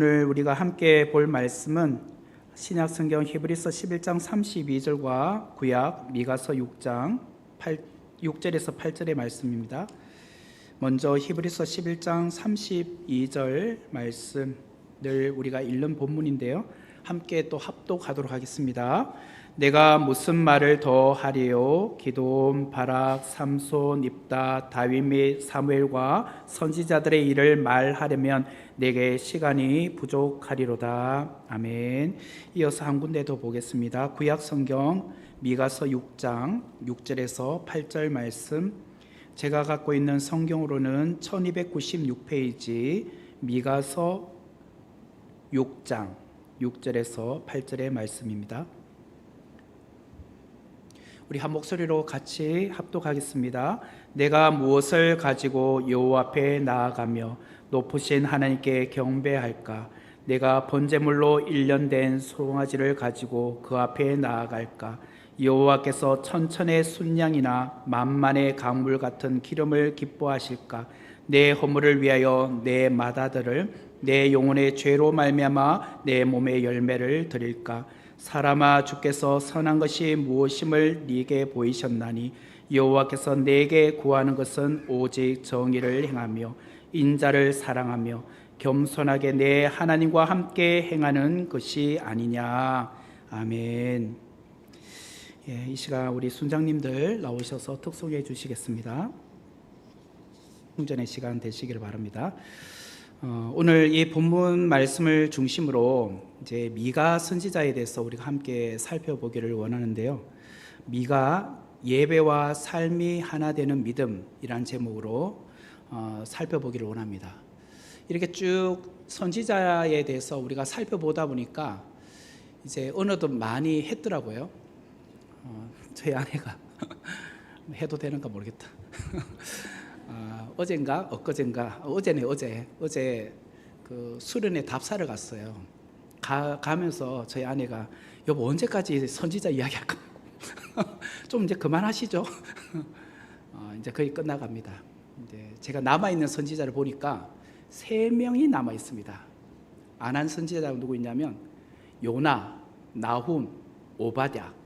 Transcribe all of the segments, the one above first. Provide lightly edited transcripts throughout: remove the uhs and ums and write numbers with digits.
오늘 우리가 함께 볼 말씀은 신약성경 히브리서 11장 32절과 구약 미가서 6절에서 8절의 말씀입니다. 먼저 히브리서 11장 32절 말씀을 우리가 읽는 본문인데요, 함께 또 합독하도록 하겠습니다. 내가 무슨 말을 더 하리요? 기드온, 바락, 삼손, 입다, 다윗 및 사무엘과 선지자들의 일을 말하려면 내게 시간이 부족하리로다. 아멘. 이어서 한 군데 더 보겠습니다. 구약 성경 미가서 6장 6절에서 8절 말씀, 제가 갖고 있는 성경으로는 1296페이지 미가서 6장 6절에서 8절의 말씀입니다. 우리 한 목소리로 같이 합독하겠습니다. 내가 무엇을 가지고 여호와 앞에 나아가며 높으신 하나님께 경배할까? 내가 번제물로 일련된 송아지를 가지고 그 앞에 나아갈까? 여호와께서 천천의 순양이나 만만의 강물 같은 기름을 기뻐하실까? 내 허물을 위하여 내 맏아들을, 내 영혼의 죄로 말미암아 내 몸의 열매를 드릴까? 사람아, 주께서 선한 것이 무엇임을 네게 보이셨나니 여호와께서 내게 구하는 것은 오직 정의를 행하며 인자를 사랑하며 겸손하게 내 하나님과 함께 행하는 것이 아니냐. 아멘. 이 시간 우리 순장님들 나오셔서 특송해 주시겠습니다. 충전의 시간 되시기를 바랍니다. 오늘 이 본문 말씀을 중심으로 이제 미가 선지자에 대해서 우리가 함께 살펴보기를 원하는데요. 미가 예배와 삶이 하나 되는 믿음이란 제목으로 살펴보기를 원합니다. 이렇게 쭉 선지자에 대해서 우리가 살펴보다 보니까 이제 언어도 많이 했더라고요. 저희 아내가 해도 되는가 모르겠다. 어젠가 엊그젠가 어제 그 수련회 답사를 갔어요. 가면서 저희 아내가 여보 언제까지 선지자 이야기할까? 좀 이제 그만하시죠. 이제 거의 끝나갑니다. 이제 제가 남아 있는 선지자를 보니까 3명이 남아 있습니다. 안 한 선지자가 누구 있냐면 요나, 나훔, 오바댜.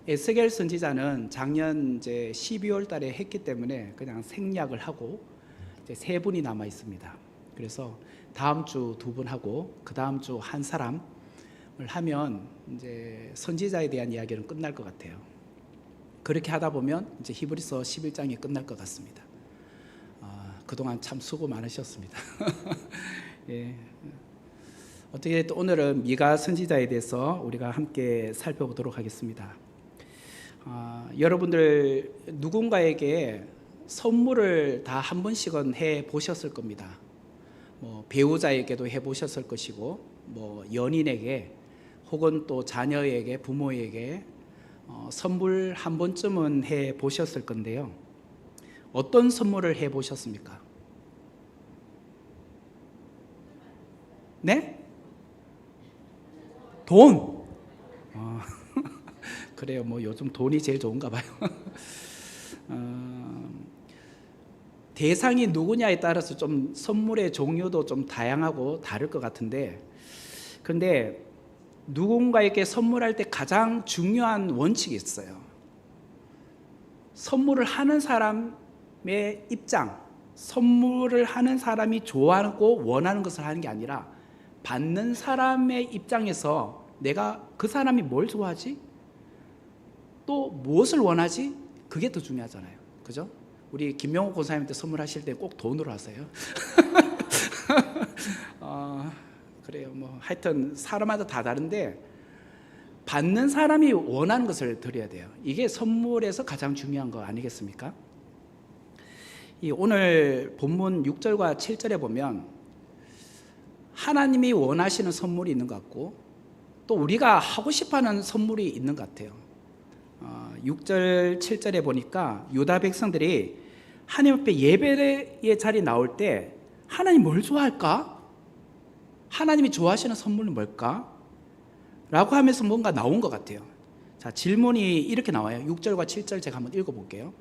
에스겔 선지자는 작년 이제 12월 달에 했기 때문에 그냥 생략을 하고 이제 3분이 남아 있습니다. 그래서 다음 주 2분 하고 그 다음 주 한 사람을 하면 이제 선지자에 대한 이야기는 끝날 것 같아요. 그렇게 하다 보면 이제 히브리서 11장이 끝날 것 같습니다. 그동안 참 수고 많으셨습니다. 예. 어떻게 또 오늘은 미가 선지자에 대해서 우리가 함께 살펴보도록 하겠습니다. 여러분들 누군가에게 선물을 다 한 번씩은 해 보셨을 겁니다. 뭐 배우자에게도 해 보셨을 것이고, 뭐 연인에게 혹은 또 자녀에게, 부모에게 선물 한 번쯤은 해 보셨을 건데요. 어떤 선물을 해 보셨습니까? 네? 돈. 그래요. 뭐 요즘 돈이 제일 좋은가 봐요. 대상이 누구냐에 따라서 좀 선물의 종류도 좀 다양하고 다를 것 같은데, 그런데 누군가에게 선물할 때 가장 중요한 원칙이 있어요. 선물을 하는 사람의 입장, 선물을 하는 사람이 좋아하고 원하는 것을 하는 게 아니라 받는 사람의 입장에서 내가 그 사람이 뭘 좋아하지? 또 무엇을 원하지? 그게 더 중요하잖아요. 그죠? 우리 김명호 권사님한테 선물하실 때 꼭 돈으로 하세요. 그래요. 뭐 하여튼 사람마다 다 다른데 받는 사람이 원하는 것을 드려야 돼요. 이게 선물에서 가장 중요한 거 아니겠습니까? 이 오늘 본문 6절과 7절에 보면 하나님이 원하시는 선물이 있는 것 같고 또 우리가 하고 싶어하는 선물이 있는 것 같아요. 6절 7절에 보니까 유다 백성들이 하나님 앞에 예배의 자리에 나올 때 하나님 뭘 좋아할까? 하나님이 좋아하시는 선물은 뭘까? 라고 하면서 뭔가 나온 것 같아요. 자, 질문이 이렇게 나와요. 6절과 7절 제가 한번 읽어볼게요.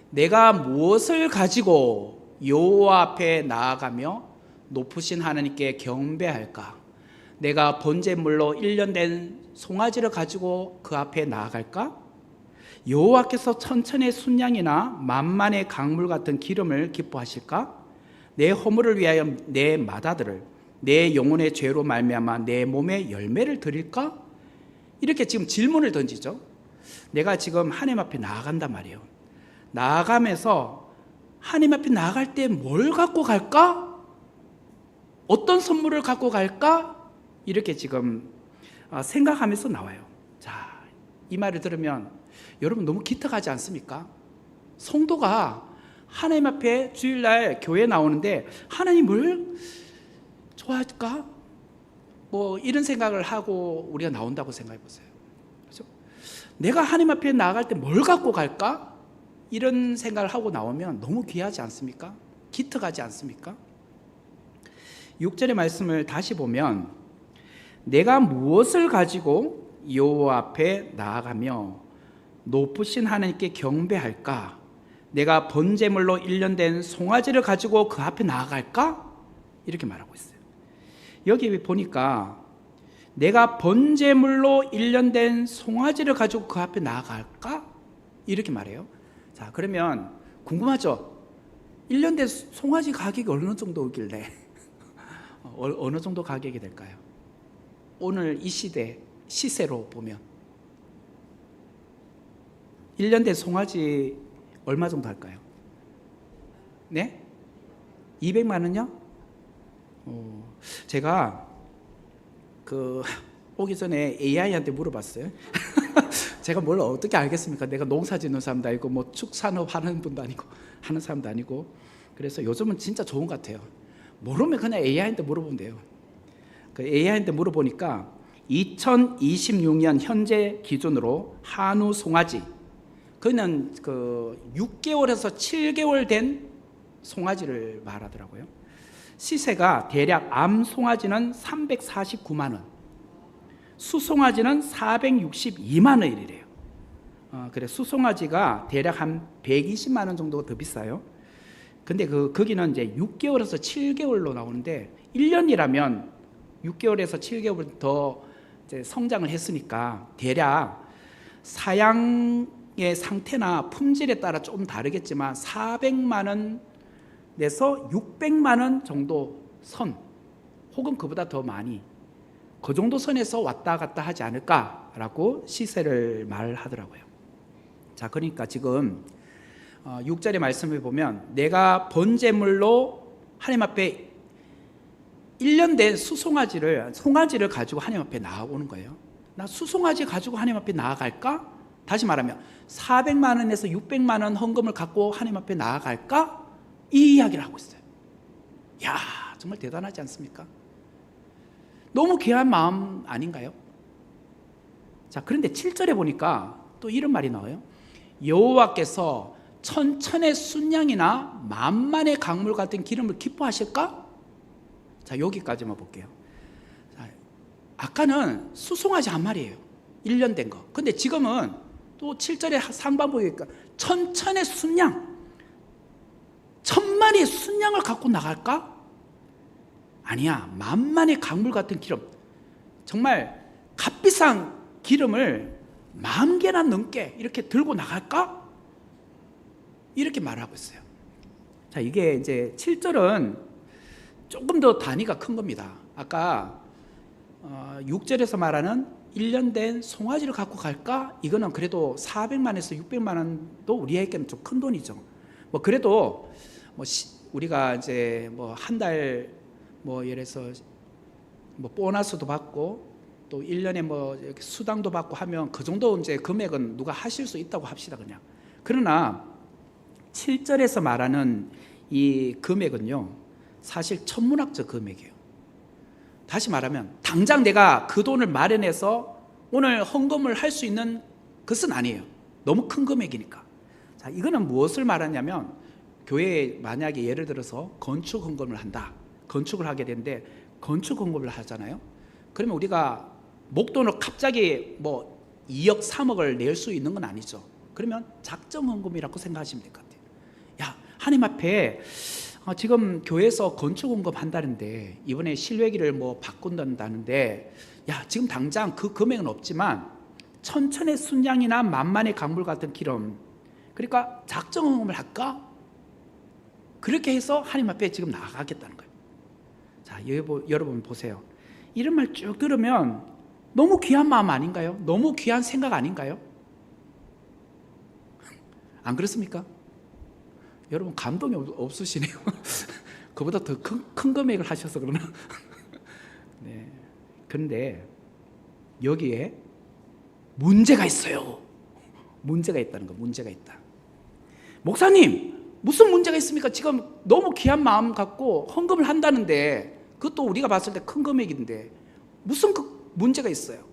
내가 무엇을 가지고 여호와 앞에 나아가며 높으신 하나님께 경배할까? 내가 번제물로 1년 된 송아지를 가지고 그 앞에 나아갈까? 여호와께서 천천의 순양이나 만만의 강물 같은 기름을 기뻐하실까? 내 허물을 위하여 내 맏아들을, 내 영혼의 죄로 말미암아 내 몸에 열매를 드릴까? 이렇게 지금 질문을 던지죠. 내가 지금 하나님 앞에 나아간단 말이에요. 나아가면서 하나님 앞에 나아갈 때 뭘 갖고 갈까? 어떤 선물을 갖고 갈까? 이렇게 지금 생각하면서 나와요. 자, 이 말을 들으면 여러분 너무 기특하지 않습니까? 성도가 하나님 앞에 주일날 교회 나오는데 하나님을 좋아할까? 뭐 이런 생각을 하고 우리가 나온다고 생각해 보세요. 그렇죠? 내가 하나님 앞에 나아갈 때 뭘 갖고 갈까? 이런 생각을 하고 나오면 너무 귀하지 않습니까? 기특하지 않습니까? 6절의 말씀을 다시 보면 내가 무엇을 가지고 여호와 앞에 나아가며 높으신 하나님께 경배할까? 내가 번제물로 1년 된 송아지를 가지고 그 앞에 나아갈까? 이렇게 말하고 있어요. 여기 보니까 내가 번제물로 1년 된 송아지를 가지고 그 앞에 나아갈까? 이렇게 말해요. 자, 그러면 궁금하죠? 1년 된 송아지 가격이 어느 정도길래 어느 정도 가격이 될까요? 오늘 이 시대 시세로 보면 1년 된 송아지 얼마 정도 할까요? 네? 200만 원요? 제가 오기 전에 AI한테 물어봤어요. 제가 뭘 어떻게 알겠습니까? 내가 농사 짓는 사람도 아니고 뭐 축산업 하는 분도 아니고 하는 사람도 아니고. 그래서 요즘은 진짜 좋은 것 같아요. 모르면 그냥 AI한테 물어보면 돼요. 그 AI한테 물어보니까 2026년 현재 기준으로 한우 송아지, 그는 6개월에서 7개월 된 송아지를 말하더라고요. 시세가 대략 암 송아지는 349만 원, 수송아지는 462만 원이래요. 그래 수송아지가 대략 한 120만 원 정도 더 비싸요. 근데 거기는 이제 6개월에서 7개월로 나오는데 1년이라면 6개월에서 7개월 더 이제 성장을 했으니까 대략 사양의 상태나 품질에 따라 좀 다르겠지만 400만 원에서 600만 원 정도 선, 혹은 그보다 더 많이, 그 정도 선에서 왔다 갔다 하지 않을까라고 시세를 말하더라고요. 자, 그러니까 지금 6절의 말씀을 보면 내가 번제물로 하나님 앞에 1년 된 송아지를 가지고 하나님 앞에 나아오는 거예요. 나 수송아지 가지고 하나님 앞에 나아갈까? 다시 말하면 400만 원에서 600만 원 헌금을 갖고 하나님 앞에 나아갈까? 이 이야기를 하고 있어요. 야, 정말 대단하지 않습니까? 너무 귀한 마음 아닌가요? 자, 그런데 7절에 보니까 또 이런 말이 나와요. 여호와께서 천천의 순양이나 만만의 강물 같은 기름을 기뻐하실까? 자, 여기까지만 볼게요. 자, 아까는 수송아지 한 마리예요. 1년 된 거. 근데 지금은 또 7절에 상반 보니까 천천의 순양, 1000마리의 순양을 갖고 나갈까? 아니야, 만만의 강물 같은 기름, 정말 값비싼 기름을 10,000개나 넘게 이렇게 들고 나갈까? 이렇게 말하고 있어요. 자, 이게 이제 7절은 조금 더 단위가 큰 겁니다. 아까 6절에서 말하는 1년 된 송아지를 갖고 갈까? 이거는 그래도 400만에서 600만 원도 우리에게는 좀 큰 돈이죠. 뭐 그래도 우리가 이제 뭐 한 달 뭐 예를 들어서 뭐 보너스도 받고 또 1년에 뭐 수당도 받고 하면 그 정도 이제 금액은 누가 하실 수 있다고 합시다, 그냥. 그러나 7절에서 말하는 이 금액은요, 사실 천문학적 금액이에요. 다시 말하면 당장 내가 그 돈을 마련해서 오늘 헌금을 할 수 있는 것은 아니에요. 너무 큰 금액이니까. 자, 이거는 무엇을 말하냐면, 교회에 만약에 예를 들어서 건축 헌금을 한다. 건축을 하게 되는데 건축 헌금을 하잖아요. 그러면 우리가 목돈을 갑자기 뭐 2억 3억을 낼 수 있는 건 아니죠. 그러면 작정 헌금이라고 생각하시면 될 것 같아요. 야, 하나님 앞에 지금 교회에서 건축원금 한다는데 이번에 실외기를 뭐 바꾼다는데 야 지금 당장 그 금액은 없지만 천천의 순양이나 만만의 강물 같은 기름 그러니까 작정원금을 할까? 그렇게 해서 하나님 앞에 지금 나아가겠다는 거예요. 자 여러분 보세요. 이런 말 쭉 들으면 너무 귀한 마음 아닌가요? 너무 귀한 생각 아닌가요? 안 그렇습니까? 여러분 감동이 없으시네요. 그보다 더 큰 금액을 하셔서 그러나. 네. 그런데 여기에 문제가 있어요. 문제가 있다는 거. 문제가 있다. 목사님 무슨 문제가 있습니까? 지금 너무 귀한 마음 갖고 헌금을 한다는데 그것도 우리가 봤을 때 큰 금액인데 무슨 문제가 있어요?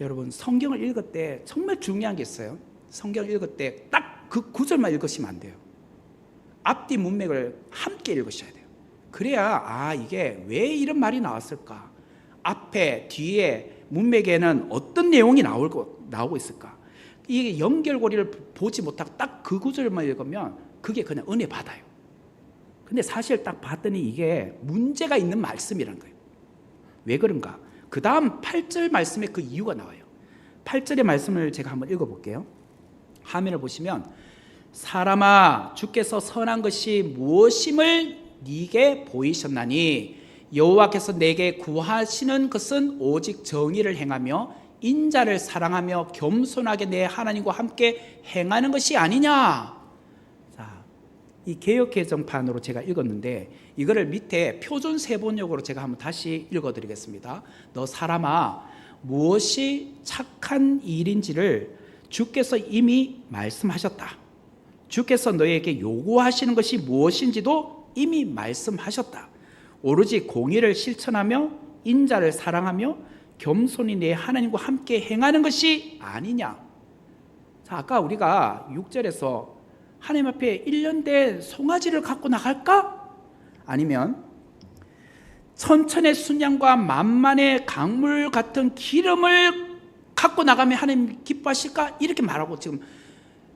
여러분 성경을 읽을 때 정말 중요한 게 있어요. 성경을 읽을 때 딱 그 구절만 읽으시면 안 돼요. 앞뒤 문맥을 함께 읽으셔야 돼요. 그래야 이게 왜 이런 말이 나왔을까? 앞에 뒤에 문맥에는 어떤 내용이 나오고 있을까? 이게 연결고리를 보지 못하고 딱 그 구절만 읽으면 그게 그냥 은혜 받아요. 근데 사실 딱 봤더니 이게 문제가 있는 말씀이라는 거예요. 왜 그런가? 그 다음 8절 말씀에 그 이유가 나와요. 8절의 말씀을 제가 한번 읽어볼게요. 화면을 보시면 사람아 주께서 선한 것이 무엇임을 네게 보이셨나니 여호와께서 내게 구하시는 것은 오직 정의를 행하며 인자를 사랑하며 겸손하게 내 하나님과 함께 행하는 것이 아니냐. 자, 이 개역개정판으로 제가 읽었는데 이거를 밑에 표준 세번역으로 제가 한번 다시 읽어드리겠습니다. 너 사람아 무엇이 착한 일인지를 주께서 이미 말씀하셨다. 주께서 너에게 요구하시는 것이 무엇인지도 이미 말씀하셨다. 오로지 공의를 실천하며 인자를 사랑하며 겸손히 내 하나님과 함께 행하는 것이 아니냐. 자, 아까 우리가 6절에서 하나님 앞에 1년 된 송아지를 갖고 나갈까? 아니면 천천의 순양과 만만의 강물 같은 기름을 갖고 나가면 하나님 기뻐하실까? 이렇게 말하고 지금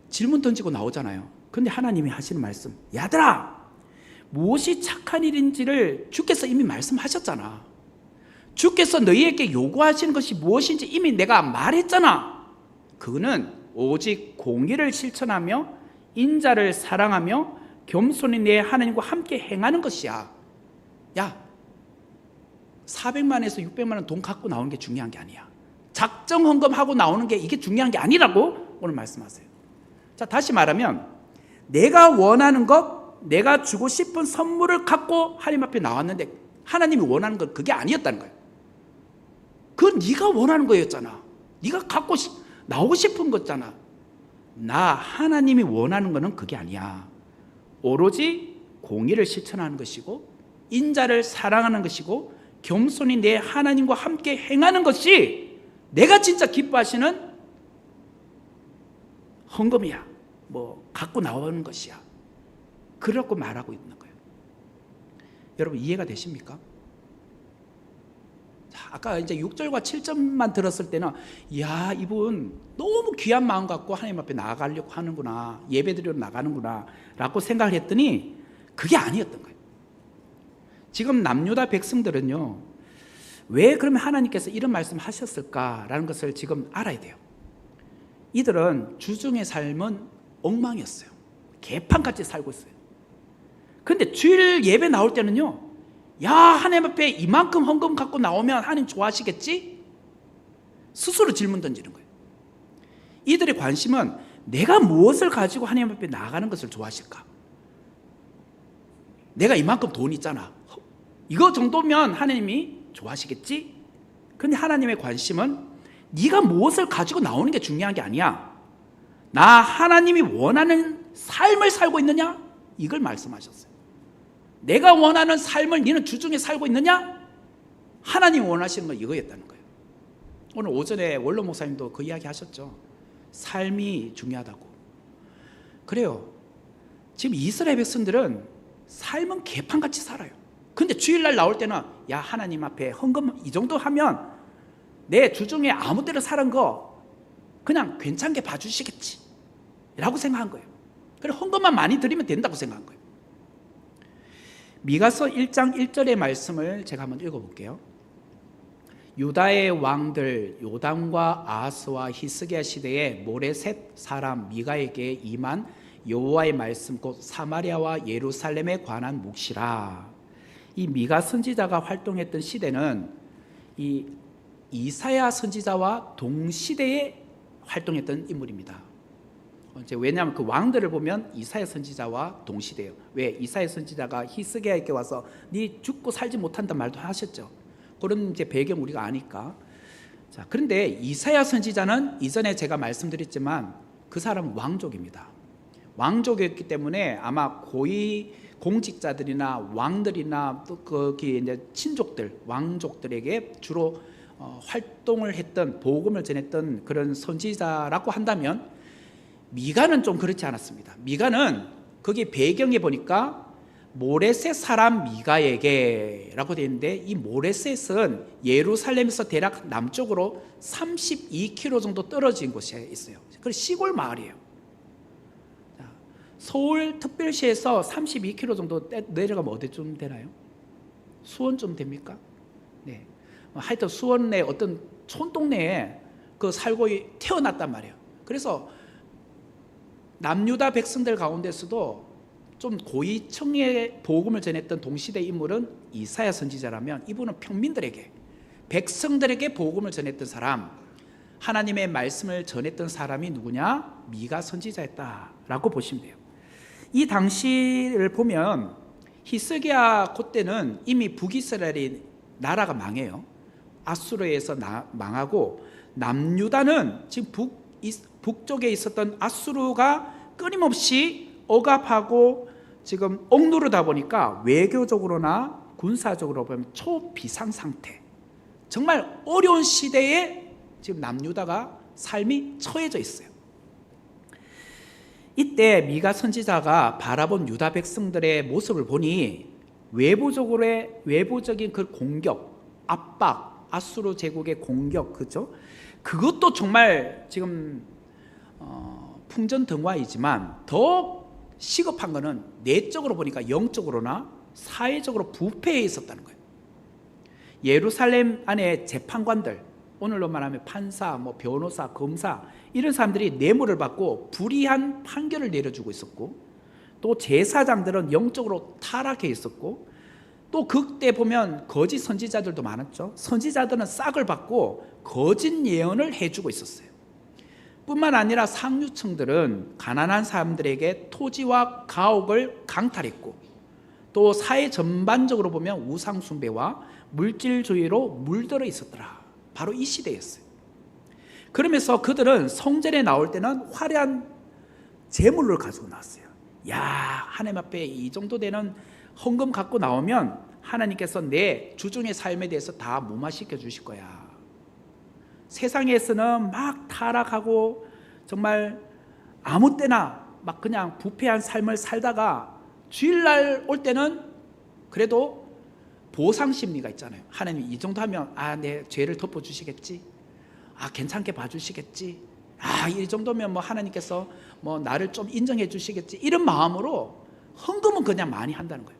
질문 던지고 나오잖아요. 그런데 하나님이 하시는 말씀, 야들아 무엇이 착한 일인지를 주께서 이미 말씀하셨잖아. 주께서 너희에게 요구하시는 것이 무엇인지 이미 내가 말했잖아. 그거는 오직 공의를 실천하며 인자를 사랑하며 겸손히 내 하나님과 함께 행하는 것이야. 야 400만에서 600만 원 돈 갖고 나오는 게 중요한 게 아니야. 작정 헌금하고 나오는 게 이게 중요한 게 아니라고 오늘 말씀하세요. 자, 다시 말하면 내가 원하는 것, 내가 주고 싶은 선물을 갖고 하나님 앞에 나왔는데 하나님이 원하는 건 그게 아니었다는 거예요. 그건 네가 원하는 거였잖아. 네가 갖고 나오고 싶은 거잖아. 나 하나님이 원하는 거는 그게 아니야. 오로지 공의를 실천하는 것이고 인자를 사랑하는 것이고 겸손히 내 하나님과 함께 행하는 것이 내가 진짜 기뻐하시는 헌금이야. 갖고 나오는 것이야. 그렇고 말하고 있는 거예요. 여러분 이해가 되십니까? 자, 아까 이제 6절과 7절만 들었을 때는 야 이분 너무 귀한 마음 갖고 하나님 앞에 나아가려고 하는구나. 예배드리러 나가는구나 라고 생각을 했더니 그게 아니었던 거예요. 지금 남유다 백성들은요 왜 그러면 하나님께서 이런 말씀 하셨을까라는 것을 지금 알아야 돼요. 이들은 주중의 삶은 엉망이었어요. 개판같이 살고 있어요. 그런데 주일 예배 나올 때는요 야 하나님 앞에 이만큼 헌금 갖고 나오면 하나님 좋아하시겠지? 스스로 질문 던지는 거예요. 이들의 관심은 내가 무엇을 가지고 하나님 앞에 나아가는 것을 좋아하실까? 내가 이만큼 돈 있잖아. 이거 정도면 하나님이 좋아하시겠지? 근데 하나님의 관심은 네가 무엇을 가지고 나오는 게 중요한 게 아니야. 나 하나님이 원하는 삶을 살고 있느냐? 이걸 말씀하셨어요. 내가 원하는 삶을 너는 주중에 살고 있느냐? 하나님이 원하시는 건 이거였다는 거예요. 오늘 오전에 원로 목사님도 그 이야기 하셨죠. 삶이 중요하다고. 그래요. 지금 이스라엘 백성들은 삶은 개판같이 살아요. 근데 주일날 나올 때는 야 하나님 앞에 헌금 이 정도 하면 내 주중에 아무 때나 사는 거 그냥 괜찮게 봐주시겠지 라고 생각한 거예요. 그래 헌금만 많이 드리면 된다고 생각한 거예요. 미가서 1장 1절의 말씀을 제가 한번 읽어볼게요. 유다의 왕들 요담과 아하스와 히스기야 시대에 모레셋 사람 미가에게 임한 여호와의 말씀 곧 사마리아와 예루살렘에 관한 묵시라. 이 미가 선지자가 활동했던 시대는 이 이사야 선지자와 동시대에 활동했던 인물입니다. 왜냐하면 그 왕들을 보면 이사야 선지자와 동시대예요. 왜? 이사야 선지자가 히스기야에게 와서 네 죽고 살지 못한단 말도 하셨죠. 그런 이제 배경 우리가 아니까. 자, 그런데 이사야 선지자는 이전에 제가 말씀드렸지만 그 사람은 왕족입니다. 왕족이었기 때문에 아마 고위 공직자들이나 왕들이나 또 거기 이제 친족들, 왕족들에게 주로 활동을 했던, 복음을 전했던 그런 선지자라고 한다면, 미가는 좀 그렇지 않았습니다. 미가는 거기 배경에 보니까 모레셋 사람 미가에게라고 되어 있는데, 이 모레셋은 예루살렘에서 대략 남쪽으로 32km 정도 떨어진 곳에 있어요. 그 시골 마을이에요. 서울 특별시에서 32km 정도 내려가면 어디쯤 되나요? 수원쯤 됩니까? 네. 하여튼 수원의 어떤 촌동네에 그 살고 태어났단 말이에요. 그래서 남유다 백성들 가운데서도 좀 고위층의 복음을 전했던 동시대 인물은 이사야 선지자라면, 이분은 평민들에게, 백성들에게 복음을 전했던 사람, 하나님의 말씀을 전했던 사람이 누구냐? 미가 선지자였다라고 보시면 돼요. 이 당시를 보면 히스기야 그때는 이미 북이스라엘이 나라가 망해요. 아수르에서 망하고, 남유다는 지금 북쪽에 있었던 아수르가 끊임없이 억압하고 지금 억누르다 보니까 외교적으로나 군사적으로 보면 초비상 상태, 정말 어려운 시대에 지금 남유다가 삶이 처해져 있어요. 이때 미가 선지자가 바라본 유다 백성들의 모습을 보니 외부적인 그 공격, 압박, 아수르 제국의 공격, 그죠? 그것도 정말 지금 풍전등화이지만 더 시급한 거는 내적으로 보니까 영적으로나 사회적으로 부패해 있었다는 거예요. 예루살렘 안에 재판관들, 오늘로 말하면 판사, 변호사, 검사, 이런 사람들이 뇌물을 받고 불이한 판결을 내려주고 있었고, 또 제사장들은 영적으로 타락해 있었고, 또 그때 보면 거짓 선지자들도 많았죠. 선지자들은 싹을 받고 거짓 예언을 해주고 있었어요. 뿐만 아니라 상류층들은 가난한 사람들에게 토지와 가옥을 강탈했고, 또 사회 전반적으로 보면 우상 숭배와 물질주의로 물들어 있었더라. 바로 이 시대였어요. 그러면서 그들은 성전에 나올 때는 화려한 제물을 가지고 나왔어요. 야, 하나님 앞에 이 정도 되는 헌금 갖고 나오면 하나님께서 내 주중의 삶에 대해서 다 무마시켜 주실 거야. 세상에서는 막 타락하고 정말 아무 때나 막 그냥 부패한 삶을 살다가 주일날 올 때는 그래도 보상 심리가 있잖아요. 하나님 이 정도 하면 내 죄를 덮어주시겠지, 괜찮게 봐주시겠지, 이 정도면 하나님께서 나를 좀 인정해 주시겠지, 이런 마음으로 헌금은 그냥 많이 한다는 거예요.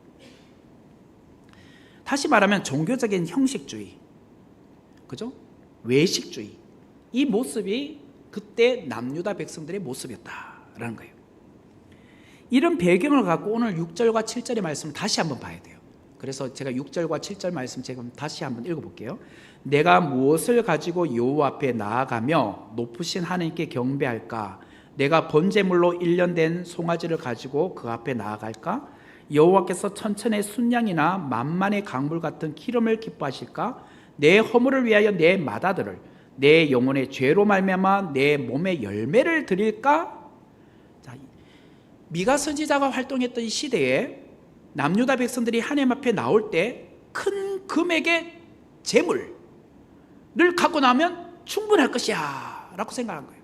다시 말하면 종교적인 형식주의, 그죠? 외식주의, 이 모습이 그때 남유다 백성들의 모습이었다라는 거예요. 이런 배경을 갖고 오늘 6절과 7절의 말씀을 다시 한번 봐야 돼요. 그래서 제가 6절과 7절 말씀 제가 다시 한번 읽어볼게요. 내가 무엇을 가지고 여호와 앞에 나아가며 높으신 하나님께 경배할까? 내가 번제물로 1년 된 송아지를 가지고 그 앞에 나아갈까? 여호와께서 천천의 순양이나 만만의 강물 같은 기름을 기뻐하실까? 내 허물을 위하여 내 마다들을, 내 영혼의 죄로 말미암아 내 몸의 열매를 드릴까? 자, 미가 선지자가 활동했던 이 시대에 남유다 백성들이 하나님 앞에 나올 때 큰 금액의 재물을 갖고 나면 충분할 것이야 라고 생각한 거예요.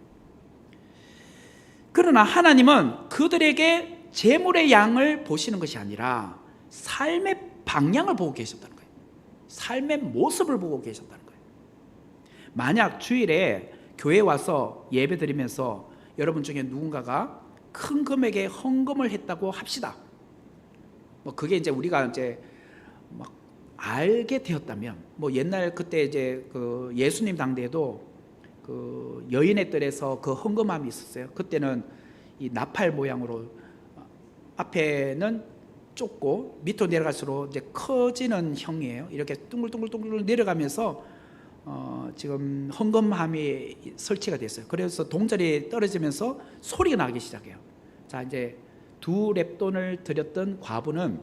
그러나 하나님은 그들에게 재물의 양을 보시는 것이 아니라 삶의 방향을 보고 계셨다는 거예요. 삶의 모습을 보고 계셨다는 거예요. 만약 주일에 교회 와서 예배 드리면서 여러분 중에 누군가가 큰 금액의 헌금을 했다고 합시다. 뭐 그게 이제 우리가 이제 막 알게 되었다면, 뭐 옛날 그때 이제 그 예수님 당대에도 그 여인의 뜰에서 그 헌금함이 있었어요. 그때는 이 나팔 모양으로 앞에는 좁고 밑으로 내려갈수록 이제 커지는 형이에요. 이렇게 둥글둥글둥글 내려가면서 지금 헌금함이 설치가 됐어요. 그래서 동전이 떨어지면서 소리가 나기 시작해요. 자, 이제 2렙돈을 드렸던 과부는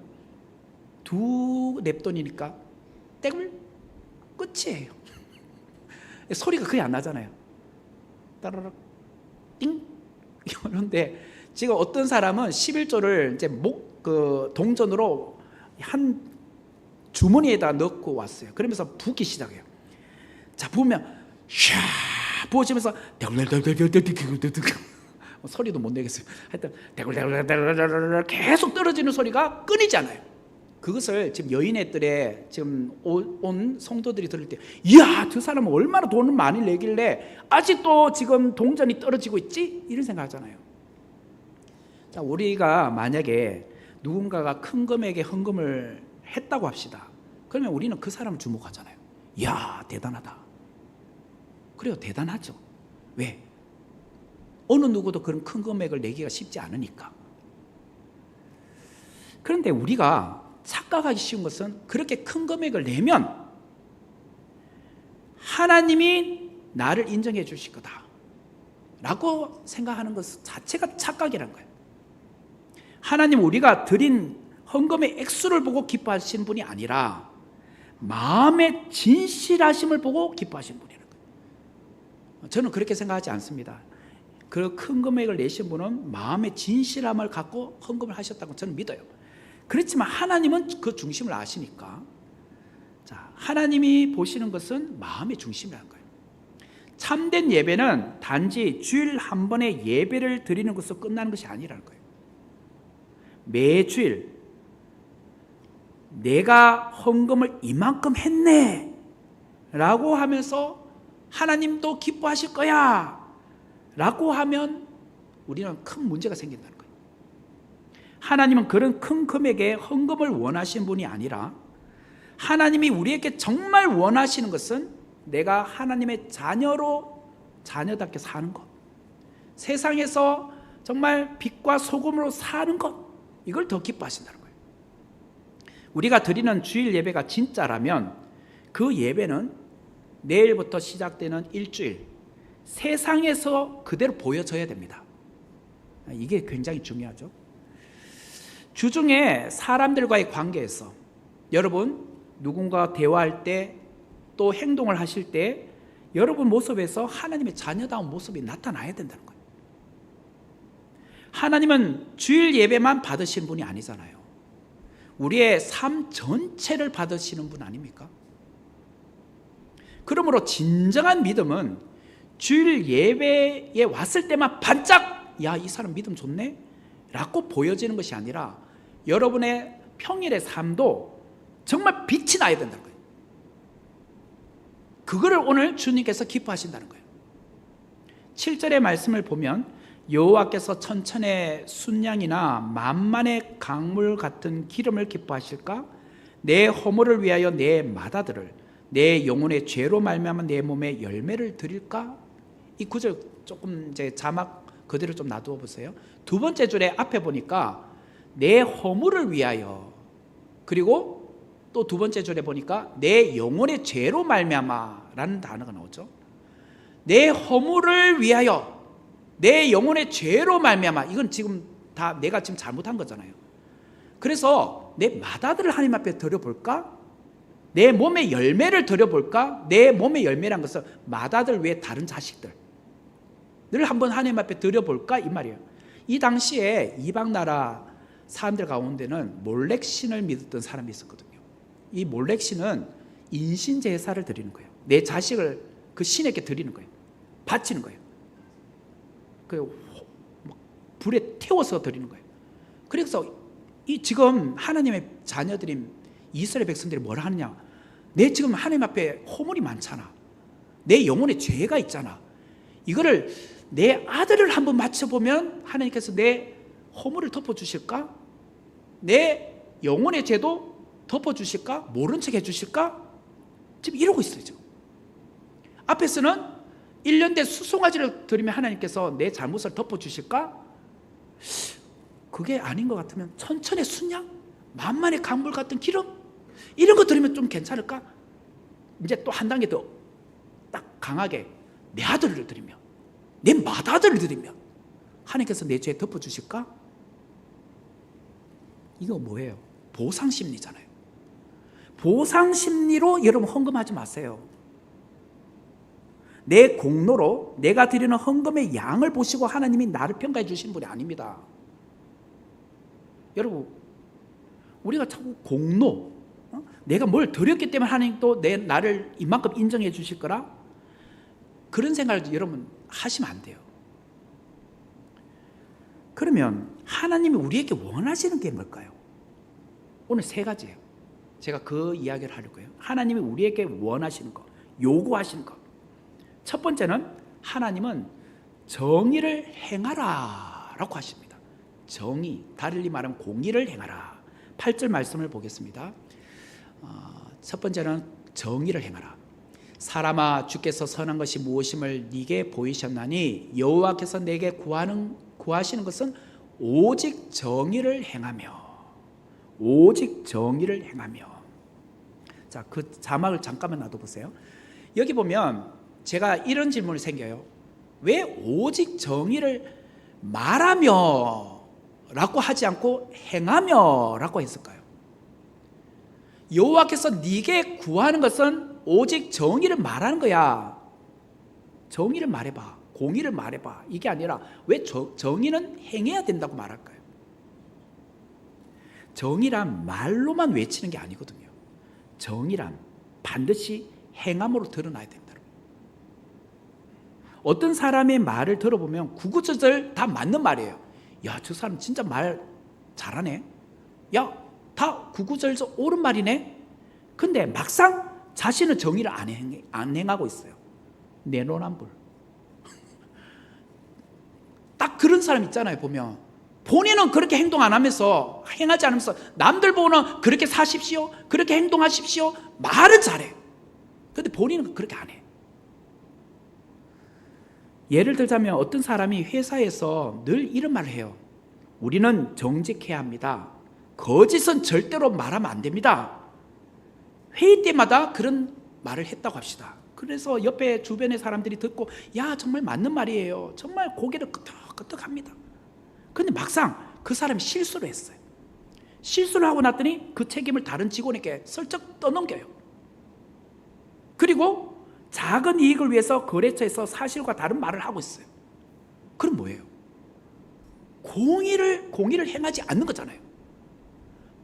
2렙돈이니까 땡을 끝이에요. 소리가 거의 안 나잖아요. 따라락 띵. 그런데 지금 어떤 사람은 11조를 이제 그 동전으로 한 주머니에다 넣고 왔어요. 그러면서 붓기 시작해요. 자, 부으면 샤 부어지면서 대굴대굴대굴대굴대굴 소리도 못 내겠어요. 하여튼 대굴대굴대굴 계속 떨어지는 소리가 끊이지 않아요. 그것을 지금 여인의 뜰에 지금 온 성도들이 들을 때, 이야, 저 사람은 얼마나 돈을 많이 내길래 아직도 지금 동전이 떨어지고 있지? 이런 생각하잖아요. 자, 우리가 만약에 누군가가 큰 금액의 헌금을 했다고 합시다. 그러면 우리는 그 사람을 주목하잖아요. 이야, 대단하다. 그래요, 대단하죠. 왜? 어느 누구도 그런 큰 금액을 내기가 쉽지 않으니까. 그런데 우리가 착각하기 쉬운 것은, 그렇게 큰 금액을 내면 하나님이 나를 인정해 주실 거다 라고 생각하는 것 자체가 착각이라는 거예요. 하나님, 우리가 드린 헌금의 액수를 보고 기뻐하시는 분이 아니라 마음의 진실하심을 보고 기뻐하시는 분이라는 거예요. 저는 그렇게 생각하지 않습니다. 그 큰 금액을 내신 분은 마음의 진실함을 갖고 헌금을 하셨다고 저는 믿어요. 그렇지만 하나님은 그 중심을 아시니까, 자, 하나님이 보시는 것은 마음의 중심이라는 거예요. 참된 예배는 단지 주일 한 번의 예배를 드리는 것으로 끝나는 것이 아니라는 거예요. 매주일 내가 헌금을 이만큼 했네 라고 하면서 하나님도 기뻐하실 거야 라고 하면 우리는 큰 문제가 생긴다는 거예요. 하나님은 그런 큰 금액의 헌금을 원하시는 분이 아니라, 하나님이 우리에게 정말 원하시는 것은 내가 하나님의 자녀답게 사는 것, 세상에서 정말 빛과 소금으로 사는 것, 이걸 더 기뻐하신다는 거예요. 우리가 드리는 주일 예배가 진짜라면 그 예배는 내일부터 시작되는 일주일 세상에서 그대로 보여져야 됩니다. 이게 굉장히 중요하죠. 주중에 사람들과의 관계에서 여러분 누군가 대화할 때 또 행동을 하실 때 여러분 모습에서 하나님의 자녀다운 모습이 나타나야 된다는 거예요. 하나님은 주일 예배만 받으시는 분이 아니잖아요. 우리의 삶 전체를 받으시는 분 아닙니까? 그러므로 진정한 믿음은 주일 예배에 왔을 때만 반짝, 야, 이 사람 믿음 좋네 라고 보여지는 것이 아니라 여러분의 평일의 삶도 정말 빛이 나야 된다는 거예요. 그거를 오늘 주님께서 기뻐하신다는 거예요. 7절의 말씀을 보면, 여호와께서 천천의 순양이나 만만의 강물 같은 기름을 기뻐하실까? 내 허물을 위하여 내 맏아들을, 내 영혼의 죄로 말미암아 내 몸에 열매를 드릴까? 이 구절 조금 이제 자막 그대로 좀 놔두어 보세요. 두 번째 줄에 앞에 보니까 내 허물을 위하여, 그리고 또 두 번째 줄에 보니까 내 영혼의 죄로 말미암아 라는 단어가 나오죠. 내 허물을 위하여, 내 영혼의 죄로 말미암아, 이건 지금 다 내가 지금 잘못한 거잖아요. 그래서 내 맏아들을 하나님 앞에 드려볼까? 내 몸의 열매를 드려볼까? 내 몸의 열매란 것은 맏아들 외에 다른 자식들 늘 한번 하나님 앞에 드려볼까? 이 말이에요. 이 당시에 이방 나라 사람들 가운데는 몰렉 신을 믿었던 사람이 있었거든요. 이 몰렉 신은 인신 제사를 드리는 거예요. 내 자식을 그 신에게 드리는 거예요. 바치는 거예요. 그 불에 태워서 드리는 거예요. 그래서 이 지금 하나님의 자녀들인 이스라엘 백성들이 뭐라 하느냐? 내 지금 하나님 앞에 허물이 많잖아. 내 영혼에 죄가 있잖아. 이거를 내 아들을 한번 맞춰보면 하나님께서 내 허물을 덮어주실까? 내 영혼의 죄도 덮어주실까? 모른 척 해주실까? 지금 이러고 있어요. 지금. 앞에서는 1년 된 수송아지를 드리면 하나님께서 내 잘못을 덮어주실까? 그게 아닌 것 같으면 천천의 순양? 만만의 강물 같은 기름? 이런 거 드리면 좀 괜찮을까? 이제 또 한 단계 더 딱 강하게 내 아들을 드리면, 내 맏아들을 드리면 하나님께서 내 죄 덮어주실까? 이거 뭐예요? 보상심리잖아요. 보상심리로 여러분 헌금하지 마세요. 내 공로로 내가 드리는 헌금의 양을 보시고 하나님이 나를 평가해 주시는 분이 아닙니다. 여러분, 우리가 자꾸 공로, 내가 뭘 드렸기 때문에 하나님도 나를 이만큼 인정해 주실 거라, 그런 생각을 여러분 하시면 안 돼요. 그러면 하나님이 우리에게 원하시는 게 뭘까요? 오늘 세 가지예요. 제가 그 이야기를 하려고요. 하나님이 우리에게 원하시는 거, 요구하시는 거. 첫 번째는 하나님은 정의를 행하라 라고 하십니다. 정의, 달리 말하면 공의를 행하라. 8절 말씀을 보겠습니다. 첫 번째는 정의를 행하라. 사람아, 주께서 선한 것이 무엇임을 네게 보이셨나니 여호와께서 내게 구하시는 것은 오직 정의를 행하며, 오직 정의를 행하며. 자, 그 자막을 잠깐만 놔둬보세요. 여기 보면 제가 이런 질문이 생겨요. 왜 오직 정의를 말하며 라고 하지 않고 행하며 라고 했을까요? 여호와께서 네게 구하는 것은 오직 정의를 말하는 거야. 정의를 말해봐, 공의를 말해봐, 이게 아니라 왜 정의는 행해야 된다고 말할까요? 정의란 말로만 외치는 게 아니거든요. 정의란 반드시 행함으로 드러나야 된다. 어떤 사람의 말을 들어보면 구구절절 다 맞는 말이에요. 야, 저 사람 진짜 말 잘하네. 야, 다 구구절절 옳은 말이네. 근데 막상 자신은 정의를 안 행하고 있어요. 내로남불. 딱 그런 사람 있잖아요. 보면 본인은 그렇게 행동 안 하면서, 행하지 않으면서 남들 보고는 그렇게 사십시오, 그렇게 행동하십시오, 말은 잘해. 근데 본인은 그렇게 안 해. 예를 들자면 어떤 사람이 회사에서 늘 이런 말을 해요. 우리는 정직해야 합니다. 거짓은 절대로 말하면 안 됩니다. 회의 때마다 그런 말을 했다고 합시다. 그래서 옆에 주변의 사람들이 듣고, 야, 정말 맞는 말이에요. 정말 고개를 끄덕끄덕합니다. 근데 막상 그 사람이 실수를 했어요. 실수를 하고 났더니 그 책임을 다른 직원에게 슬쩍 떠넘겨요. 그리고 작은 이익을 위해서 거래처에서 사실과 다른 말을 하고 있어요. 그럼 뭐예요? 공의를 행하지 않는 거잖아요.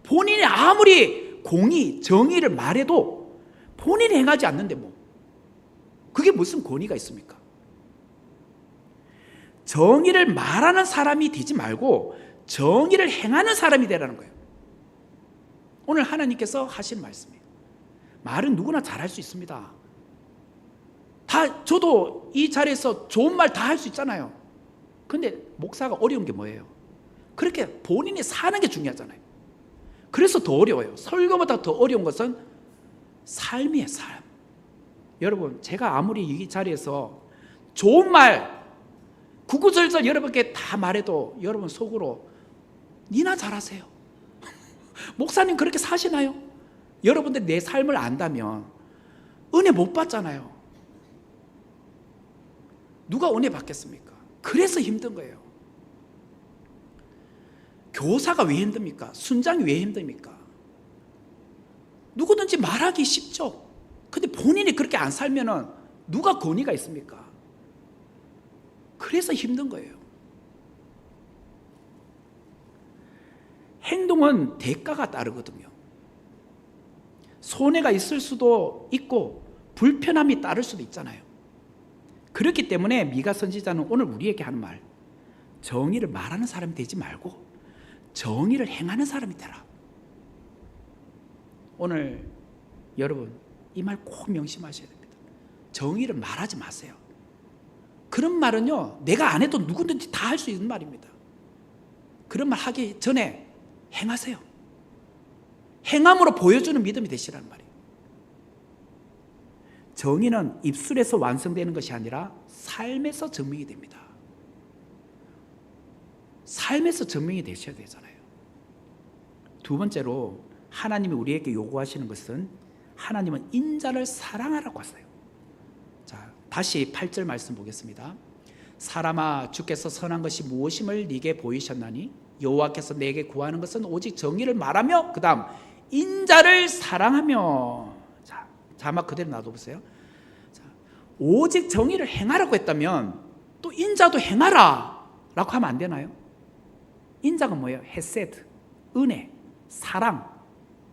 본인이 아무리 공의, 정의를 말해도 본인이 행하지 않는데 뭐 그게 무슨 권위가 있습니까? 정의를 말하는 사람이 되지 말고 정의를 행하는 사람이 되라는 거예요. 오늘 하나님께서 하신 말씀이에요. 말은 누구나 잘할 수 있습니다. 저도 이 자리에서 좋은 말 다 할 수 있잖아요. 근데 목사가 어려운 게 뭐예요? 그렇게 본인이 사는 게 중요하잖아요. 그래서 더 어려워요. 설교보다 더 어려운 것은 삶이에요, 삶. 여러분, 제가 아무리 이 자리에서 좋은 말 구구절절 여러분께 다 말해도 여러분 속으로 니나 잘하세요. 목사님 그렇게 사시나요? 여러분들 내 삶을 안다면 은혜 못 받잖아요. 누가 은혜 받겠습니까? 그래서 힘든 거예요. 교사가 왜 힘듭니까? 순장이 왜 힘듭니까? 누구든지 말하기 쉽죠. 근데 본인이 그렇게 안 살면은 누가 권위가 있습니까? 그래서 힘든 거예요. 행동은 대가가 따르거든요. 손해가 있을 수도 있고 불편함이 따를 수도 있잖아요. 그렇기 때문에 미가 선지자는 오늘 우리에게 하는 말, 정의를 말하는 사람이 되지 말고 정의를 행하는 사람이 되라. 오늘 여러분 이 말 꼭 명심하셔야 됩니다. 정의를 말하지 마세요. 그런 말은요, 내가 안 해도 누구든지 다 할 수 있는 말입니다. 그런 말 하기 전에 행하세요. 행함으로 보여주는 믿음이 되시라는 말이에요. 정의는 입술에서 완성되는 것이 아니라 삶에서 증명이 됩니다. 삶에서 증명이 되셔야 되잖아요. 두 번째로 하나님이 우리에게 요구하시는 것은 하나님은 인자를 사랑하라고 하세요. 자, 다시 8절 말씀 보겠습니다. 사람아, 주께서 선한 것이 무엇임을 네게 보이셨나니 여호와께서 내게 구하는 것은 오직 정의를 말하며 그 다음 인자를 사랑하며. 자, 자막 그대로 놔둬보세요. 자, 오직 정의를 행하라고 했다면 또 인자도 행하라 라고 하면 안 되나요? 인자가 뭐예요? 헤세드, 은혜, 사랑,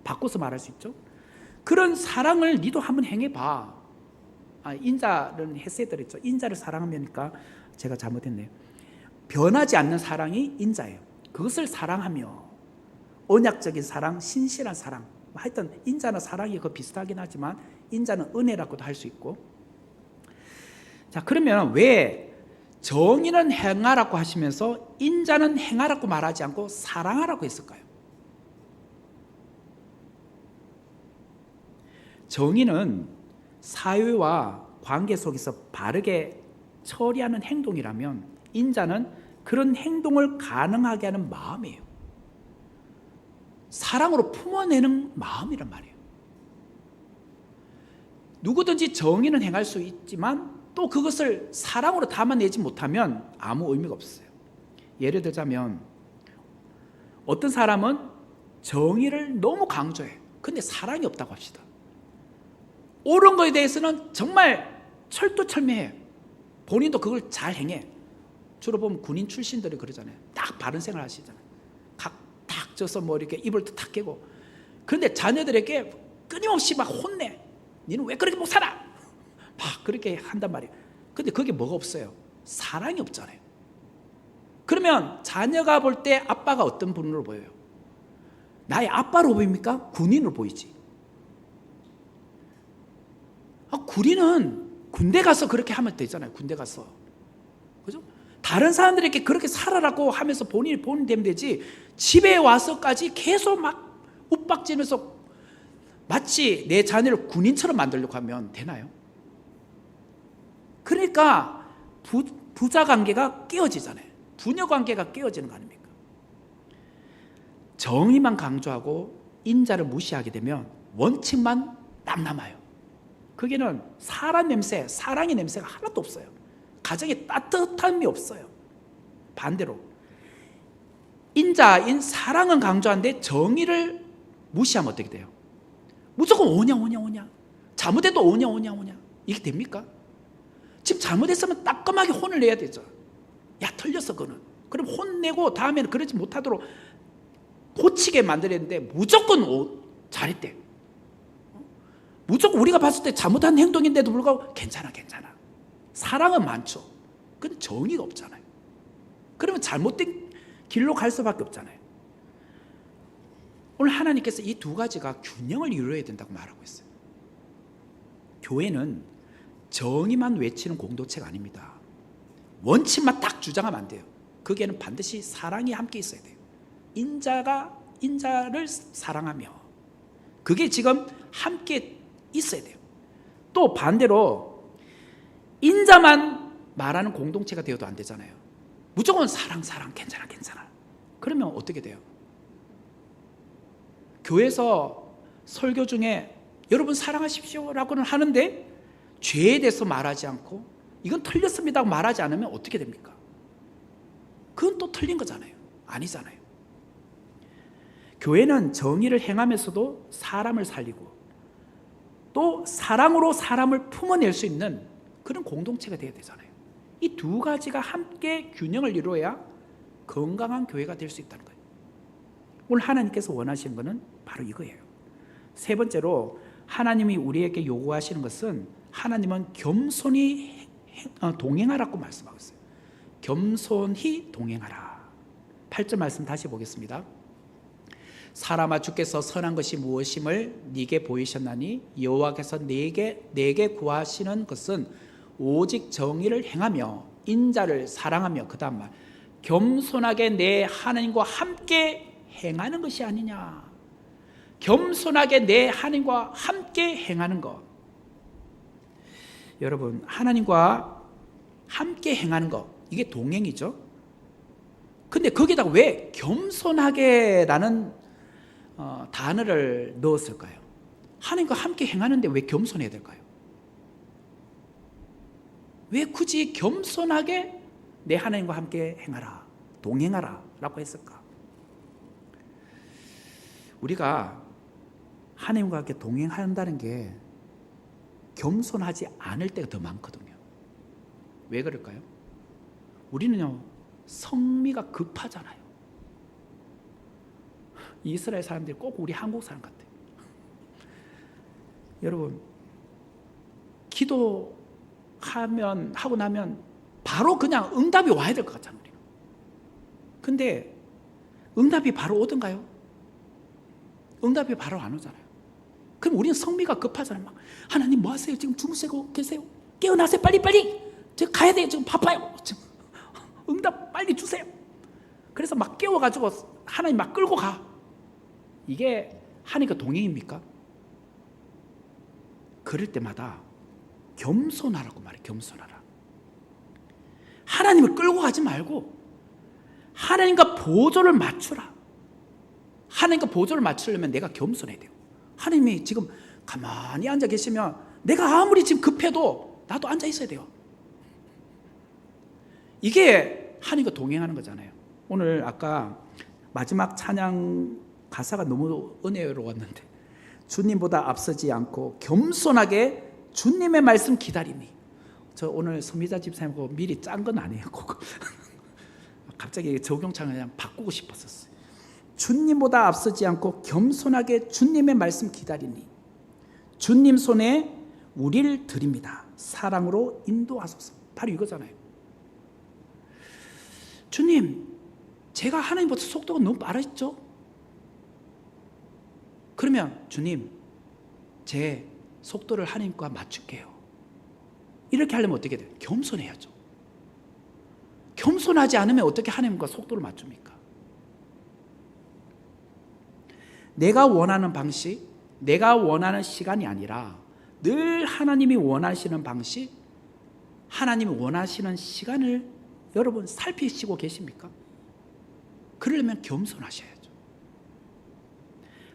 바꿔서 말할 수 있죠. 그런 사랑을 니도 한번 행해봐. 인자는 헤세드를 했죠. 인자를 사랑하면니까 제가 잘못했네요. 변하지 않는 사랑이 인자예요. 그것을 사랑하며, 언약적인 사랑, 신실한 사랑, 하여튼 인자나 사랑이 그 비슷하긴 하지만 인자는 은혜라고도 할 수 있고. 자, 그러면 왜 정의는 행하라고 하시면서 인자는 행하라고 말하지 않고 사랑하라고 했을까요? 정의는 사회와 관계 속에서 바르게 처리하는 행동이라면 인자는 그런 행동을 가능하게 하는 마음이에요. 사랑으로 품어내는 마음이란 말이에요. 누구든지 정의는 행할 수 있지만 또 그것을 사랑으로 담아내지 못하면 아무 의미가 없어요. 예를 들자면 어떤 사람은 정의를 너무 강조해. 근데 사랑이 없다고 합시다. 옳은 거에 대해서는 정말 철두철미해. 본인도 그걸 잘 행해. 주로 보면 군인 출신들이 그러잖아요. 딱 바른 생활 하시잖아요. 탁 져서 뭐 이렇게 입을 탁 깨고. 그런데 자녀들에게 끊임없이 막 혼내. 너는 왜 그렇게 못 살아? 막 그렇게 한단 말이에요. 근데 그게 뭐가 없어요? 사랑이 없잖아요. 그러면 자녀가 볼 때 아빠가 어떤 분으로 보여요? 나의 아빠로 보입니까? 군인으로 보이지. 군인은 군대 가서 그렇게 하면 되잖아요. 군대 가서. 그죠? 다른 사람들에게 그렇게 살아라고 하면서 본인 되면 되지. 집에 와서까지 계속 막 윽박지면서 마치 내 자녀를 군인처럼 만들려고 하면 되나요? 그러니까 부자 관계가 깨어지잖아요. 부녀 관계가 깨어지는 거 아닙니까? 정의만 강조하고 인자를 무시하게 되면 원칙만 남아요. 거기는 사람 냄새, 사랑의 냄새가 하나도 없어요. 가정에 따뜻함이 없어요. 반대로 인자인 사랑은 강조하는데 정의를 무시하면 어떻게 돼요? 무조건 오냐. 잘못해도 오냐. 이게 됩니까? 지금 잘못했으면 따끔하게 혼을 내야 되죠. 야, 틀렸어 그는. 그럼 혼내고 다음에는 그러지 못하도록 고치게 만들었는데 무조건 잘했대. 무조건 우리가 봤을 때 잘못한 행동인데도 불구하고 괜찮아. 사랑은 많죠. 근데 정의가 없잖아요. 그러면 잘못된 길로 갈 수밖에 없잖아요. 오늘 하나님께서 이 두 가지가 균형을 이루어야 된다고 말하고 있어요. 교회는 정의만 외치는 공동체가 아닙니다. 원칙만 딱 주장하면 안 돼요. 거기에는 반드시 사랑이 함께 있어야 돼요. 인자를 사랑하며 그게 지금 함께 있어야 돼요. 또 반대로 인자만 말하는 공동체가 되어도 안 되잖아요. 무조건 사랑 괜찮아. 그러면 어떻게 돼요? 교회에서 설교 중에 여러분 사랑하십시오 라고는 하는데 죄에 대해서 말하지 않고 이건 틀렸습니다 말하지 않으면 어떻게 됩니까? 그건 또 틀린 거잖아요. 아니잖아요. 교회는 정의를 행하면서도 사람을 살리고 또 사랑으로 사람을 품어낼 수 있는 그런 공동체가 되어야 되잖아요. 이 두 가지가 함께 균형을 이루어야 건강한 교회가 될 수 있다는 거예요. 오늘 하나님께서 원하시는 것은 바로 이거예요. 세 번째로 하나님이 우리에게 요구하시는 것은 하나님은 겸손히 동행하라고 말씀하고 있어요. 겸손히 동행하라. 8절 말씀 다시 보겠습니다. 사람아, 주께서 선한 것이 무엇임을 네게 보이셨나니 여호와께서 내게 구하시는 것은 오직 정의를 행하며 인자를 사랑하며, 그 다음 말, 겸손하게 내 하나님과 함께 행하는 것이 아니냐. 겸손하게 내 하나님과 함께 행하는 것. 여러분, 하나님과 함께 행하는 것, 이게 동행이죠. 근데 거기다가 왜 겸손하게라는 단어를 넣었을까요? 하나님과 함께 행하는데 왜 겸손해야 될까요? 왜 굳이 겸손하게 내 하나님과 함께 행하라, 동행하라 라고 했을까? 우리가 하나님과 함께 동행한다는 게 겸손하지 않을 때가 더 많거든요. 왜 그럴까요? 우리는요, 성미가 급하잖아요. 이스라엘 사람들이 꼭 우리 한국 사람 같아요. 여러분, 기도하고 나면 바로 그냥 응답이 와야 될 것 같잖아요. 우리는. 근데 응답이 바로 오던가요? 응답이 바로 안 오잖아요. 그럼 우리는 성미가 급하잖아요. 막, 하나님 뭐 하세요? 지금 주무시고 계세요? 깨어나세요. 빨리. 저 가야 돼요. 지금 바빠요. 지금 응답 빨리 주세요. 그래서 막 깨워가지고 하나님 막 끌고 가. 이게 하나님과 동행입니까? 그럴 때마다 겸손하라고 말해. 겸손하라. 하나님을 끌고 가지 말고 하나님과 보조를 맞추라. 하나님과 보조를 맞추려면 내가 겸손해야 돼요. 하나님이 지금 가만히 앉아 계시면 내가 아무리 지금 급해도 나도 앉아 있어야 돼요. 이게 하나님과 동행하는 거잖아요. 오늘 아까 마지막 찬양 가사가 너무 은혜로웠는데, 주님보다 앞서지 않고 겸손하게 주님의 말씀 기다리니. 저 오늘 서미자 집사님하고 미리 짠 건 아니에요. 갑자기 적용창을 그냥 바꾸고 싶었었어요. 주님보다 앞서지 않고 겸손하게 주님의 말씀 기다리니 주님 손에 우리를 드립니다. 사랑으로 인도하소서. 바로 이거잖아요. 주님, 제가 하나님보다 속도가 너무 빠르죠? 그러면 주님, 제 속도를 하나님과 맞출게요. 이렇게 하려면 어떻게 돼요? 겸손해야죠. 겸손하지 않으면 어떻게 하나님과 속도를 맞춥니까? 내가 원하는 방식, 내가 원하는 시간이 아니라 늘 하나님이 원하시는 방식, 하나님이 원하시는 시간을 여러분 살피시고 계십니까? 그러려면 겸손하셔야죠.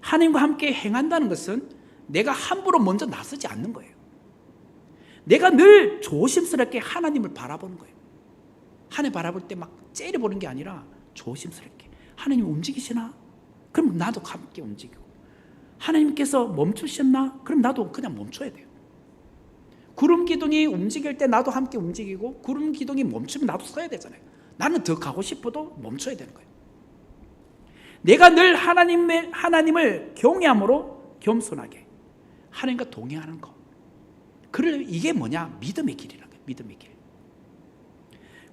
하나님과 함께 행한다는 것은 내가 함부로 먼저 나서지 않는 거예요. 내가 늘 조심스럽게 하나님을 바라보는 거예요. 하나님 바라볼 때 막 째려보는 게 아니라 조심스럽게, 하나님 움직이시나? 그럼 나도 함께 움직이고, 하나님께서 멈추셨나? 그럼 나도 그냥 멈춰야 돼요. 구름 기둥이 움직일 때 나도 함께 움직이고, 구름 기둥이 멈추면 나도 서야 되잖아요. 나는 더 가고 싶어도 멈춰야 되는 거예요. 내가 늘 하나님을 경외함으로 겸손하게 하나님과 동행하는 것. 그러려면 이게 뭐냐? 믿음의 길이라는 거예요. 믿음의 길.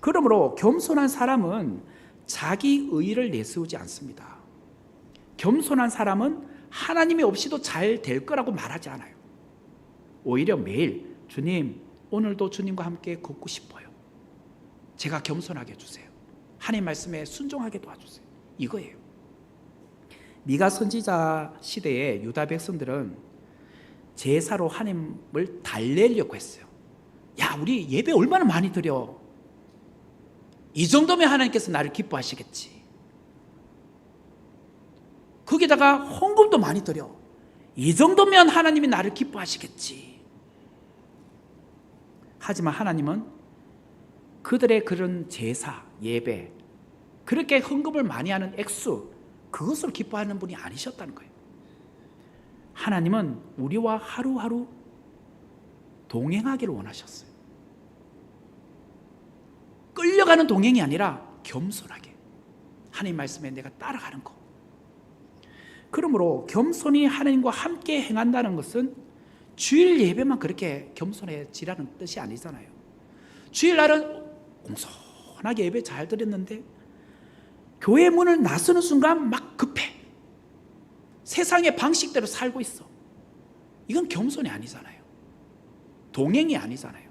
그러므로 겸손한 사람은 자기 의의를 내세우지 않습니다. 겸손한 사람은 하나님이 없이도 잘 될 거라고 말하지 않아요. 오히려 매일 주님, 오늘도 주님과 함께 걷고 싶어요. 제가 겸손하게 해주세요. 하나님 말씀에 순종하게 도와주세요. 이거예요. 미가 선지자 시대에 유다 백성들은 제사로 하나님을 달래려고 했어요. 야, 우리 예배 얼마나 많이 드려. 이 정도면 하나님께서 나를 기뻐하시겠지. 거기다가 헌금도 많이 드려. 이 정도면 하나님이 나를 기뻐하시겠지. 하지만 하나님은 그들의 그런 제사, 예배, 그렇게 헌금을 많이 하는 액수, 그것을 기뻐하는 분이 아니셨다는 거예요. 하나님은 우리와 하루하루 동행하기를 원하셨어요. 끌려가는 동행이 아니라 겸손하게 하나님 말씀에 내가 따라가는 것. 그러므로 겸손히 하나님과 함께 행한다는 것은 주일 예배만 그렇게 겸손해지라는 뜻이 아니잖아요. 주일날은 공손하게 예배 잘 드렸는데 교회 문을 나서는 순간 막 급해. 세상의 방식대로 살고 있어. 이건 겸손이 아니잖아요. 동행이 아니잖아요.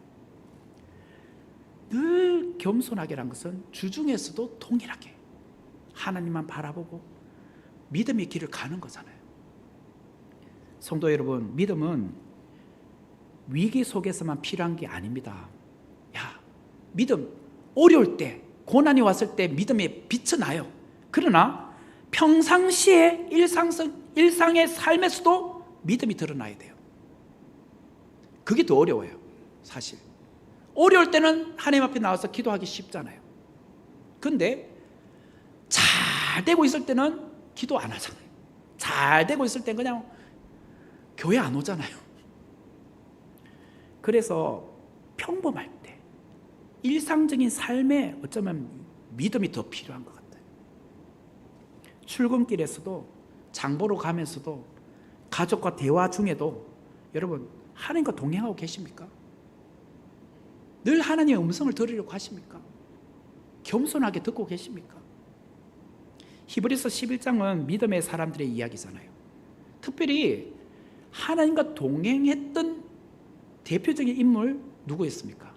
늘 겸손하게란 것은 주중에서도 동일하게 하나님만 바라보고 믿음의 길을 가는 거잖아요. 성도 여러분, 믿음은 위기 속에서만 필요한 게 아닙니다. 믿음, 어려울 때, 고난이 왔을 때 믿음에 빛이 나요. 그러나 평상시에 일상의 삶에서도 믿음이 드러나야 돼요. 그게 더 어려워요, 사실. 어려울 때는 하나님 앞에 나와서 기도하기 쉽잖아요. 그런데 잘 되고 있을 때는 기도 안 하잖아요. 잘 되고 있을 땐 그냥 교회 안 오잖아요. 그래서 평범할 때, 일상적인 삶에 어쩌면 믿음이 더 필요한 것 같아요. 출근길에서도, 장보러 가면서도, 가족과 대화 중에도 여러분 하나님과 동행하고 계십니까? 늘 하나님의 음성을 들으려고 하십니까? 겸손하게 듣고 계십니까? 히브리서 11장은 믿음의 사람들의 이야기잖아요. 특별히 하나님과 동행했던 대표적인 인물 누구였습니까?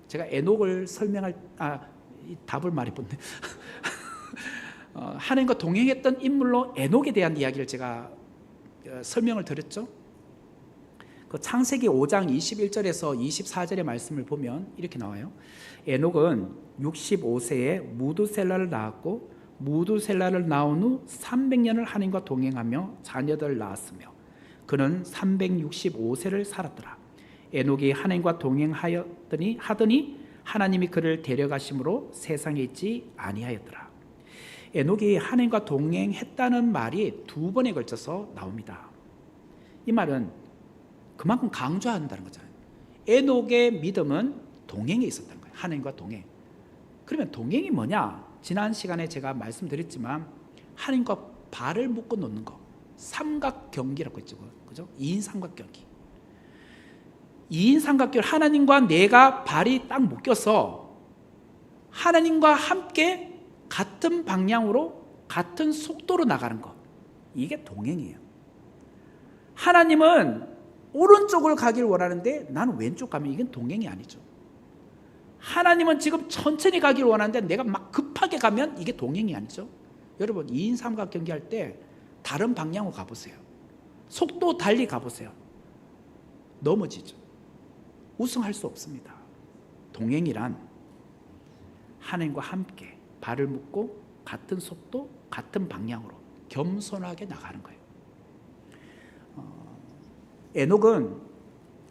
제가 에녹을 설명할 답을 말해본네. 하나님과 동행했던 인물로 에녹에 대한 이야기를 제가 설명을 드렸죠. 그 창세기 5장 21절에서 24절의 말씀을 보면 이렇게 나와요. 에녹은 65세에 무두셀라를 낳았고 무두셀라를 낳은 후 300년을 하나님과 동행하며 자녀들을 낳았으며 그는 365세를 살았더라. 에녹이 하나님과 동행하더니 하나님이 그를 데려가심으로 세상에 있지 아니하였더라. 에녹이 하나님과 동행했다는 말이 2번에 걸쳐서 나옵니다. 이 말은 그만큼 강조한다는 거잖아요. 에녹의 믿음은 동행에 있었다는 거예요. 하나님과 동행. 그러면 동행이 뭐냐? 지난 시간에 제가 말씀드렸지만 하나님과 발을 묶어 놓는 거, 삼각경기라고 했죠. 그죠? 2인 삼각경기. 2인 삼각결, 하나님과 내가 발이 딱 묶여서 하나님과 함께 같은 방향으로 같은 속도로 나가는 것, 이게 동행이에요. 하나님은 오른쪽을 가길 원하는데 나는 왼쪽 가면 이건 동행이 아니죠. 하나님은 지금 천천히 가길 원하는데 내가 막 급하게 가면 이게 동행이 아니죠. 여러분 2인 삼각경기 할 때 다른 방향으로 가보세요. 속도 달리 가보세요. 넘어지죠. 우승할 수 없습니다. 동행이란 하나님과 함께 발을 묶고 같은 속도, 같은 방향으로 겸손하게 나가는 거예요. 에녹은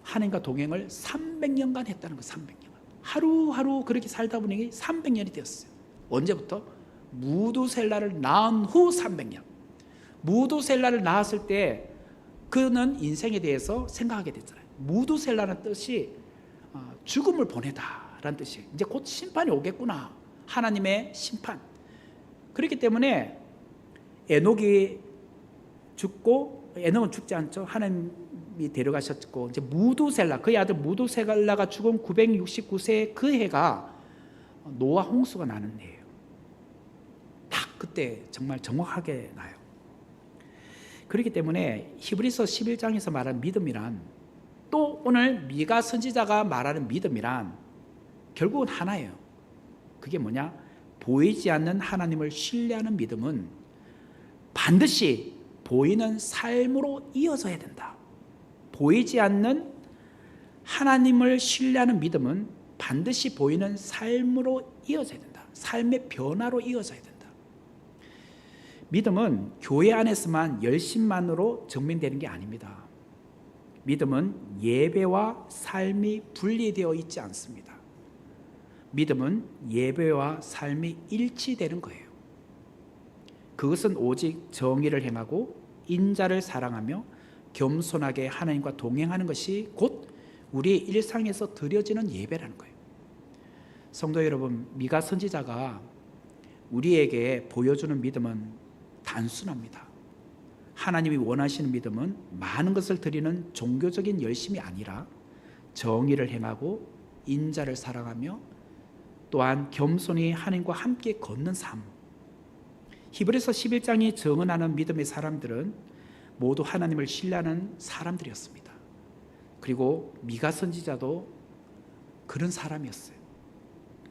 하나님과 동행을 300년간 했다는 거예요. 300년. 하루하루 그렇게 살다 보니 300년이 되었어요. 언제부터? 무두셀라를 낳은 후 300년. 무두셀라를 낳았을 때 그는 인생에 대해서 생각하게 됐잖아요. 무두셀라는 뜻이 죽음을 보내다라는 뜻이에요. 이제 곧 심판이 오겠구나. 하나님의 심판. 그렇기 때문에 에녹이 죽고, 에녹은 죽지 않죠. 하나님이 데려가셨고, 이제 무두셀라, 그의 아들 무두셀라가 죽은 969세 그 해가 노아 홍수가 나는 해예요. 딱 그때 정말 정확하게 나요. 그렇기 때문에 히브리서 11장에서 말하는 믿음이란, 또 오늘 미가 선지자가 말하는 믿음이란 결국은 하나예요. 그게 뭐냐? 보이지 않는 하나님을 신뢰하는 믿음은 반드시 보이는 삶으로 이어져야 된다. 보이지 않는 하나님을 신뢰하는 믿음은 반드시 보이는 삶으로 이어져야 된다. 삶의 변화로 이어져야 된다. 믿음은 교회 안에서만 열심만으로 증명되는 게 아닙니다. 믿음은 예배와 삶이 분리되어 있지 않습니다. 믿음은 예배와 삶이 일치되는 거예요. 그것은 오직 정의를 행하고 인자를 사랑하며 겸손하게 하나님과 동행하는 것이 곧 우리의 일상에서 드려지는 예배라는 거예요. 성도 여러분, 미가 선지자가 우리에게 보여주는 믿음은 단순합니다. 하나님이 원하시는 믿음은 많은 것을 드리는 종교적인 열심이 아니라 정의를 행하고 인자를 사랑하며 또한 겸손히 하나님과 함께 걷는 삶. 히브리서 11장이 증언하는 믿음의 사람들은 모두 하나님을 신뢰하는 사람들이었습니다. 그리고 미가 선지자도 그런 사람이었어요.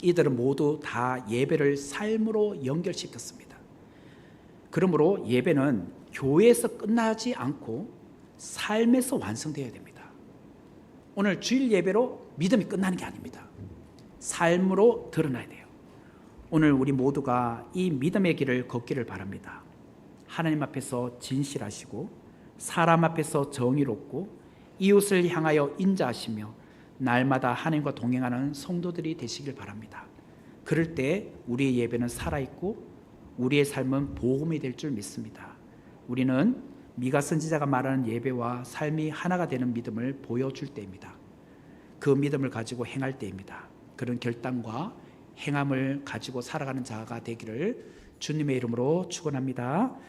이들은 모두 다 예배를 삶으로 연결시켰습니다. 그러므로 예배는 교회에서 끝나지 않고 삶에서 완성되어야 됩니다. 오늘 주일 예배로 믿음이 끝나는 게 아닙니다. 삶으로 드러나야 돼요. 오늘 우리 모두가 이 믿음의 길을 걷기를 바랍니다. 하나님 앞에서 진실하시고 사람 앞에서 정의롭고 이웃을 향하여 인자하시며 날마다 하나님과 동행하는 성도들이 되시길 바랍니다. 그럴 때 우리의 예배는 살아있고 우리의 삶은 복음이 될 줄 믿습니다. 우리는 미가 선지자가 말하는 예배와 삶이 하나가 되는 믿음을 보여줄 때입니다. 그 믿음을 가지고 행할 때입니다. 그런 결단과 행함을 가지고 살아가는 자가 되기를 주님의 이름으로 축원합니다.